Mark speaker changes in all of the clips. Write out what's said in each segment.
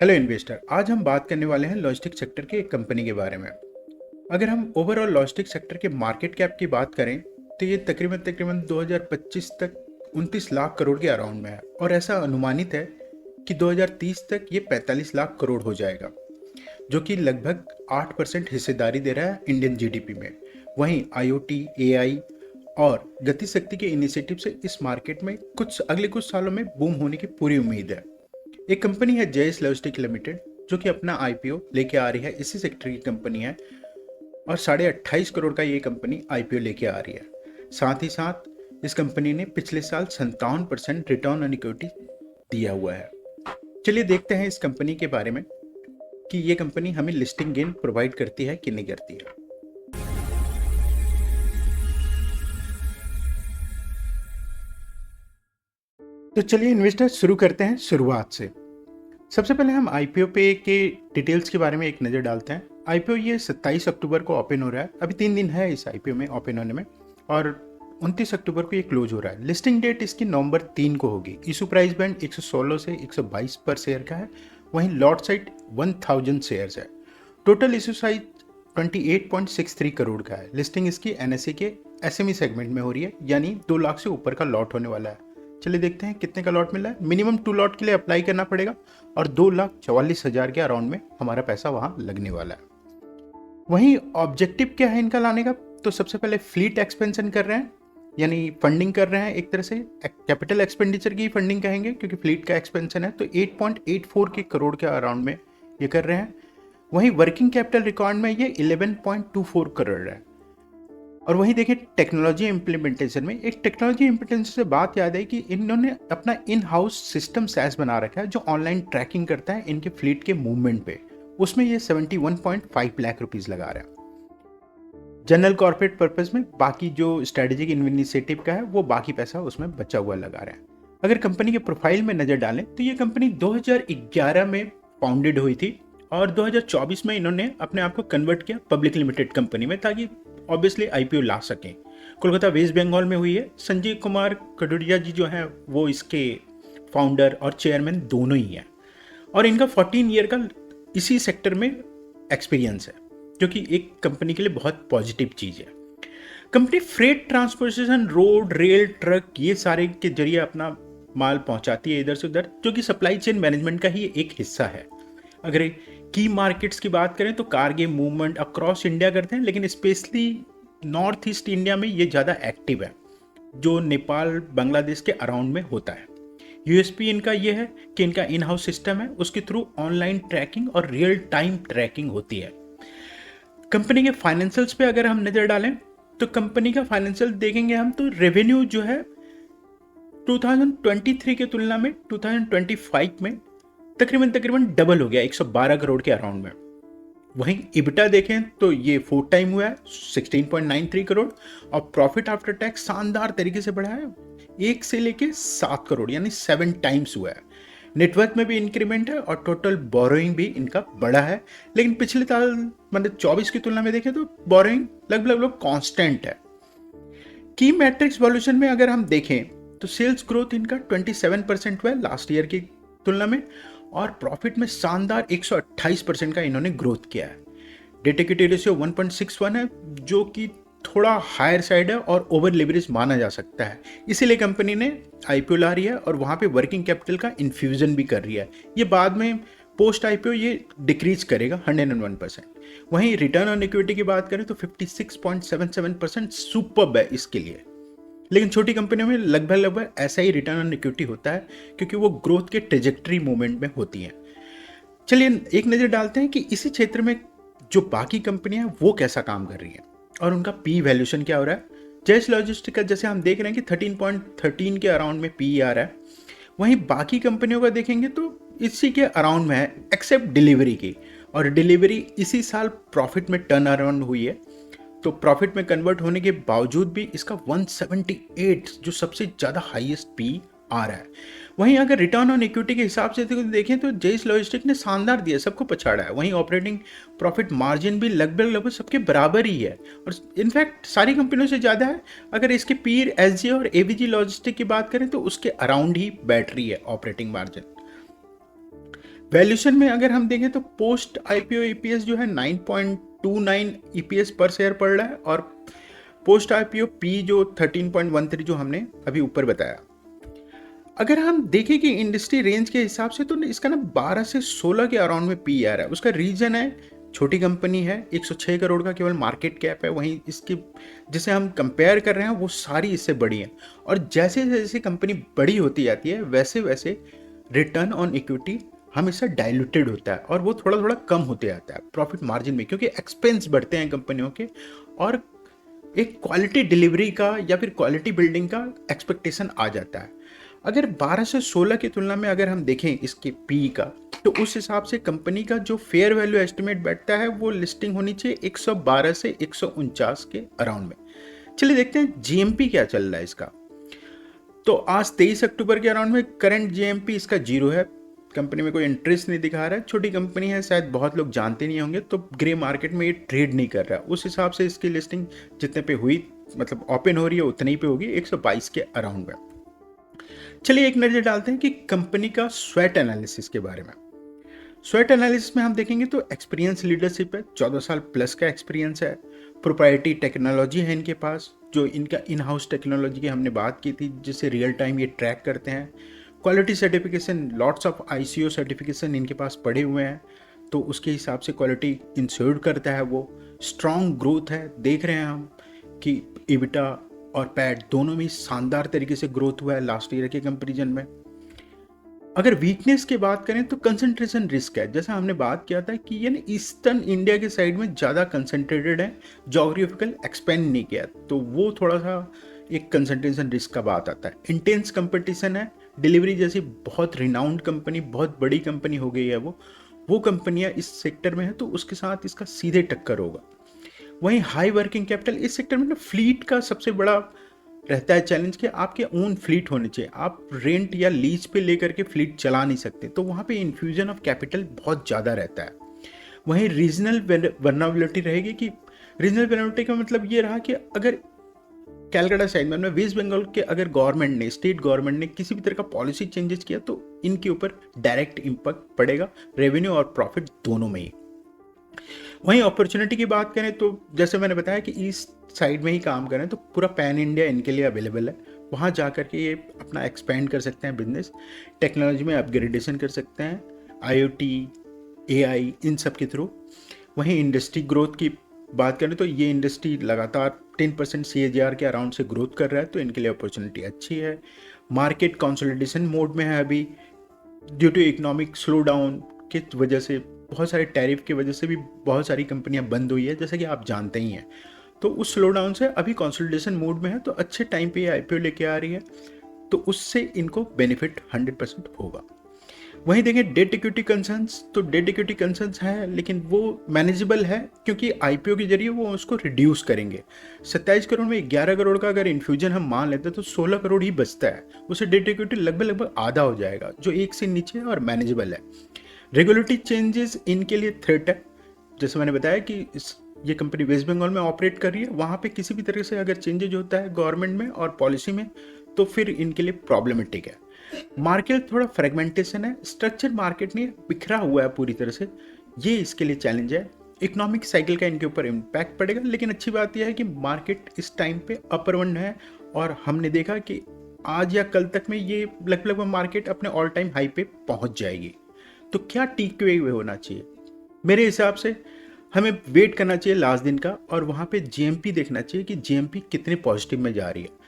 Speaker 1: Hello investor. आज हम बात करने वाले हैं लॉजिस्टिक सेक्टर के एक कंपनी के बारे में। अगर हम ओवरऑल लॉजिस्टिक सेक्टर के मार्केट कैप की बात करें तो ये तकरीबन 2025 तक 29 लाख करोड़ के अराउंड में है और ऐसा अनुमानित है कि 2030 तक ये 45 लाख करोड़ हो जाएगा, जो कि लगभग 8% हिस्सेदारी दे रहा है इंडियन जीडीपी में। वहीं आईओटी, एआई और गति शक्ति के इनिशिएटिव से इस मार्केट में अगले कुछ सालों में बूम होने की पूरी उम्मीद है। एक कंपनी है जेएस लॉजिस्टिक लिमिटेड, जो कि अपना आईपीओ लेके आ रही है, इसी सेक्टर की कंपनी है और 28.5 करोड़ का ये कंपनी आईपीओ लेके आ रही है। साथ ही साथ इस कंपनी ने पिछले साल 57% रिटर्न ऑन इक्विटी दिया हुआ है। चलिए देखते हैं इस कंपनी के बारे में कि ये कंपनी हमें लिस्टिंग गेन प्रोवाइड करती है कि नहीं करती है। तो चलिए इन्वेस्टर शुरू करते हैं शुरुआत से। सबसे पहले हम आईपीओ पे के डिटेल्स के बारे में एक नज़र डालते हैं। आईपीओ ये 27 अक्टूबर को ओपन हो रहा है, अभी 3 दिन है इस आईपीओ में ओपन होने में, और 29 अक्टूबर को ये क्लोज हो रहा है। लिस्टिंग डेट इसकी नवंबर 3 को होगी। इशू प्राइस बैंड 116 से 122 पर शेयर का है। वहीं लॉट साइज 1000 शेयर्स है। टोटल इशू साइज 28.63 करोड़ का है। लिस्टिंग इसकी एनएसई के एसएमई सेगमेंट में हो रही है, यानी 2 लाख से ऊपर का लॉट होने वाला है। चलिए देखते हैं कितने का लॉट मिला है। मिनिमम 2 लॉट के लिए अप्लाई करना पड़ेगा और 2,44,000 के अराउंड में हमारा पैसा वहां लगने वाला है। वहीं ऑब्जेक्टिव क्या है इनका लाने का, तो सबसे पहले फ्लीट एक्सपेंशन कर रहे हैं, यानी फंडिंग कर रहे हैं। एक तरह से कैपिटल एक्सपेंडिचर की फंडिंग कहेंगे, क्योंकि फ्लीट का एक्सपेंशन है। तो 8.84 के करोड़ के अराउंड में ये कर रहे हैं। वहीं वर्किंग कैपिटल रिकॉर्ड में ये 11.24 करोड़ है। और वहीं देखिए टेक्नोलॉजी इम्प्लीमेंटेशन में, एक टेक्नोलॉजी इम्प्लीमेंटेशन से बात याद है कि इन्होंने अपना इन हाउस सिस्टम सैस बना रखा है, जो ऑनलाइन ट्रैकिंग करता है इनके फ्लीट के मूवमेंट पे। उसमें ये 71.5 लाख रुपीस लगा रहा है। जनरल कॉर्पोरेट पर्पस में बाकी जो स्ट्रेटेजिक इनिशिएटिव का है वो बाकी पैसा उसमें बचा हुआ लगा रहा है। अगर कंपनी के प्रोफाइल में नजर डालें तो ये कंपनी 2011 में फाउंडेड हुई थी और 2024 में इन्होंने अपने आप को कन्वर्ट किया पब्लिक लिमिटेड कंपनी में, ताकि ऑब्वियसली आईपीओ ला सकें। कोलकाता वेस्ट बंगाल में हुई है। संजीव कुमार कटोरिया जी जो हैं वो इसके फाउंडर और चेयरमैन दोनों ही हैं और इनका 14 ईयर का इसी सेक्टर में एक्सपीरियंस है, जो कि एक कंपनी के लिए बहुत पॉजिटिव चीज़ है। Company freight transportation, road, rail, truck, ये सारे के जरिए अपना माल पहुंचाती है इधर से उधर, जो कि सप्लाई चेन मैनेजमेंट का ही एक हिस्सा है। अगर की मार्केट्स की बात करें तो कार्गो मूवमेंट अक्रॉस इंडिया करते हैं, लेकिन स्पेशली नॉर्थ ईस्ट इंडिया में ये ज़्यादा एक्टिव है, जो नेपाल, बांग्लादेश के अराउंड में होता है। यूएसपी इनका ये है कि इनका इन हाउस सिस्टम है, उसके थ्रू ऑनलाइन ट्रैकिंग और रियल टाइम ट्रैकिंग होती है। कंपनी के फाइनेंशियल्स पे अगर हम नज़र डालें तो कंपनी का फाइनेंशियल देखेंगे हम तो रेवेन्यू जो है 2023 के तुलना में 2025 में तकरीबन डबल हो गया, 112 करोड़ के अराउंड में। वहीं इबिटा देखें तो ये 4 टाइम हुआ है, 16.93 करोड़, और प्रॉफिट आफ्टर टैक्स शानदार तरीके से बढ़ा है, 1 से लेके 7 करोड़, यानी 7 टाइम्स हुआ है। नेटवर्थ में भी इंक्रीमेंट है और टोटल बोरोइंग भी इनका बढ़ा है, लेकिन पिछले साल मतलब 24 की तुलना में देखें तो बोरोइंग लगभग कांस्टेंट है। की मैट्रिक्स वॉल्यूशन में अगर हम देखें तो सेल्स ग्रोथ इनका 27% हुआ है लास्ट ईयर की तुलना में, और प्रॉफिट में शानदार 128% का इन्होंने ग्रोथ किया है। डेट इक्विटी रेशियो 1.61 है, जो कि थोड़ा हायर साइड है और ओवर लेवरेज माना जा सकता है। इसीलिए कंपनी ने आईपीओ ला रही है और वहाँ पे वर्किंग कैपिटल का इन्फ्यूजन भी कर रही है। ये बाद में पोस्ट आईपीओ ये डिक्रीज करेगा 101%। वहीं रिटर्न ऑन इक्विटी की बात करें तो 56.77% सुपर्ब है इसके लिए। लेकिन छोटी कंपनियों में लगभग ऐसा ही रिटर्न ऑन इक्विटी होता है, क्योंकि वो ग्रोथ के ट्रेजेक्टरी मूवमेंट में होती हैं। चलिए एक नज़र डालते हैं कि इसी क्षेत्र में जो बाकी कंपनियां हैं वो कैसा काम कर रही हैं और उनका पी वैल्यूशन क्या हो रहा है। जेएस लॉजिस्टिक का जैसे हम देख रहे हैं कि 13.13 के अराउंड में पी आ रहा है। वहीं बाकी कंपनियों का देखेंगे तो इसी के अराउंड में है, एक्सेप्ट डिलीवरी की, और डिलीवरी इसी साल प्रॉफिट में टर्न अराउंड हुई है। तो प्रॉफिट में कन्वर्ट होने के बावजूद भी इसका 178 जो सबसे ज़्यादा हाईएस्ट पी आ रहा है। वहीं अगर रिटर्न ऑन इक्विटी के हिसाब से देखें तो जेएस लॉजिस्टिक ने शानदार दिया, सबको पछाड़ा है। वहीं ऑपरेटिंग प्रॉफिट मार्जिन भी लगभग सबके बराबर ही है और इनफैक्ट सारी कंपनियों से ज़्यादा है। अगर इसके पीर एसजी और एवीजी लॉजिस्टिक की बात करें तो उसके अराउंड ही बैठ रही है ऑपरेटिंग मार्जिन। वैल्यूशन में अगर हम देखें तो पोस्ट आईपीओ ईपीएस जो है 9.29 ईपीएस पर शेयर पड़ रहा है, और पोस्ट आईपीओ पी जो 13.13 जो हमने अभी ऊपर बताया। अगर हम देखें कि इंडस्ट्री रेंज के हिसाब से तो इसका ना 12 से 16 के अराउंड में पी आ रहा है। उसका रीजन है छोटी कंपनी है, 106 करोड़ का केवल मार्केट कैप है, वहीं इसकी जिसे हम कंपेयर कर रहे हैं वो सारी इससे बड़ी हैं। और जैसे जैसे कंपनी बड़ी होती जाती है वैसे वैसे रिटर्न ऑन इक्विटी हमेशा डाइल्यूटेड होता है और वो थोड़ा थोड़ा कम होते जाता है प्रॉफिट मार्जिन में, क्योंकि एक्सपेंस बढ़ते हैं कंपनियों के और एक क्वालिटी डिलीवरी का या फिर क्वालिटी बिल्डिंग का एक्सपेक्टेशन आ जाता है। अगर 12 से 16 की तुलना में अगर हम देखें इसके पी का, तो उस हिसाब से कंपनी का जो फेयर वैल्यू एस्टिमेट बैठता है वो लिस्टिंग होनी चाहिए 112 से 149 के अराउंड में। चलिए देखते हैं जीएमपी क्या चल रहा है इसका। तो आज 23 अक्टूबर के अराउंड में करंट जीएमपी इसका 0 है। कंपनी में कोई इंटरेस्ट नहीं दिखा रहा है, छोटी कंपनी है, शायद बहुत लोग जानते नहीं होंगे, तो ग्रे मार्केट में ये ट्रेड नहीं कर रहा है। उस हिसाब से इसकी लिस्टिंग जितने पे हुई, मतलब ओपन हो रही है उतनी पे होगी, 122 के अराउंड में। चलिए एक नज़र डालते हैं कि कंपनी का स्वेट एनालिसिस के बारे में। स्वेट एनालिसिस में हम देखेंगे तो एक्सपीरियंस लीडरशिप है, 14 साल प्लस का एक्सपीरियंस है, प्रोप्राइटरी टेक्नोलॉजी है इनके पास, जो इनका इन हाउस टेक्नोलॉजी की हमने बात की थी जिससे रियल टाइम ये ट्रैक करते हैं। Quality certification, lots of ICO certification इनके पास पड़े हुए हैं, तो उसके हिसाब से क्वालिटी इंश्योर करता है वो। स्ट्रॉन्ग ग्रोथ है, देख रहे हैं हम कि इबिटा और पैट दोनों में शानदार तरीके से ग्रोथ हुआ है लास्ट ईयर के कंपैरिजन में। अगर वीकनेस की बात करें तो कंसंट्रेशन रिस्क है, जैसा हमने बात किया था कि ये ईस्टर्न इंडिया के साइड में ज़्यादा कंसंट्रेटेड है, जोग्राफिकल एक्सपेंड नहीं किया, तो वो थोड़ा सा एक कंसंट्रेशन रिस्क का बात आता है। इंटेंस कंपटीशन है, डिलीवरी जैसी बहुत रिनाउंड कंपनी, बहुत बड़ी कंपनी हो गई है वो कंपनियां इस सेक्टर में है, तो उसके साथ इसका सीधे टक्कर होगा। वहीं हाई वर्किंग कैपिटल, इस सेक्टर में फ्लीट का सबसे बड़ा रहता है चैलेंज कि आपके ओन फ्लीट होने चाहिए, आप रेंट या लीज पे लेकर के फ्लीट चला नहीं सकते, तो वहाँ पे इन्फ्यूजन ऑफ कैपिटल बहुत ज़्यादा रहता है। वहीं रीजनल वल्नरेबिलिटी रहेगी, कि रीजनल वल्नरेबिलिटी का मतलब ये रहा कि अगर कैलकाटा साइड में वेस्ट बंगाल के अगर गवर्नमेंट ने, स्टेट गवर्नमेंट ने किसी भी तरह का पॉलिसी चेंजेस किया तो इनके ऊपर डायरेक्ट इम्पैक्ट पड़ेगा, रेवेन्यू और प्रॉफिट दोनों में ही। वहीं अपॉर्चुनिटी की बात करें तो जैसे मैंने बताया कि ईस्ट साइड में ही काम करें तो पूरा पैन इंडिया इनके लिए अवेलेबल है, वहाँ जा कर के ये अपना एक्सपेंड कर सकते हैं बिजनेस, टेक्नोलॉजी में अपग्रेडेशन कर सकते हैं, IoT, AI इन सब के थ्रू। वहीं इंडस्ट्री ग्रोथ की बात करें तो ये इंडस्ट्री लगातार 10% CAGR के अराउंड से ग्रोथ कर रहा है, तो इनके लिए अपॉर्चुनिटी अच्छी है। मार्केट कंसोलिडेशन मोड में है अभी, due to economic slowdown की वजह से, बहुत सारे टैरिफ की वजह से भी बहुत सारी कंपनियां बंद हुई है, जैसे कि आप जानते ही हैं। तो उस स्लो डाउन से अभी कंसोलिडेशन मोड में है, तो अच्छे टाइम पे ये IPO लेके आ रही है, तो उससे इनको बेनिफिट 100% होगा। वहीं देखें डेट इक्विटी कंसर्न्स, तो डेट इक्विटी कंसर्न्स है लेकिन वो मैनेजेबल है, क्योंकि IPO के जरिए वो उसको रिड्यूस करेंगे। 27 करोड़ में 11 करोड़ का अगर इन्फ्यूजन हम मान लेते हैं तो 16 करोड़ ही बचता है, उससे डेट इक्विटी लगभग आधा हो जाएगा, जो 1 से नीचे है और मैनेजेबल है। रेगुलेटरी चेंजेस इनके लिए थ्रेट है, जैसे मैंने बताया कि ये कंपनी वेस्ट बंगाल में ऑपरेट कर रही है, वहाँ पे किसी भी तरह से अगर चेंजेज होता है गवर्नमेंट में और पॉलिसी में तो फिर इनके लिए प्रॉब्लमेटिक है। मार्केट थोड़ा फ्रेगमेंटेशन है, स्ट्रक्चर मार्केट नहीं बिखरा हुआ है पूरी तरह से, ये इसके लिए चैलेंज है। इकोनॉमिक साइकिल का इनके ऊपर इम्पैक्ट पड़ेगा, लेकिन अच्छी बात यह है कि मार्केट इस टाइम पे अपर वन है, और हमने देखा कि आज या कल तक में ये लगभग मार्केट अपने ऑल टाइम हाई पे पहुंच जाएगी। तो क्या टेक अवे होना चाहिए? मेरे हिसाब से हमें वेट करना चाहिए लास्ट दिन का, और वहाँ पे GMP देखना चाहिए कि GMP कितने पॉजिटिव में जा रही है।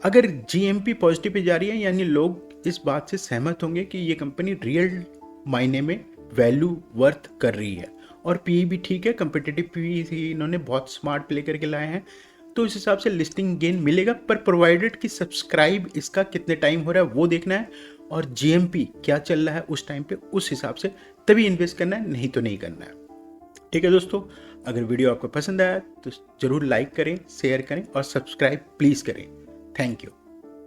Speaker 1: अगर GMP पॉजिटिव पे जा रही है यानी लोग इस बात से सहमत होंगे कि ये कंपनी रियल मायने में वैल्यू वर्थ कर रही है, और PE भी ठीक है, कंपिटिटिव PE इन्होंने बहुत स्मार्ट प्ले करके लाए हैं, तो इस हिसाब से लिस्टिंग गेन मिलेगा, पर प्रोवाइडेड कि सब्सक्राइब इसका कितने टाइम हो रहा है वो देखना है, और GMP क्या चल रहा है उस टाइम पे, उस हिसाब से तभी इन्वेस्ट करना है, नहीं तो नहीं करना है। ठीक है दोस्तों, अगर वीडियो आपको पसंद आया तो ज़रूर लाइक करें, शेयर करें और सब्सक्राइब प्लीज़ करें। Thank you.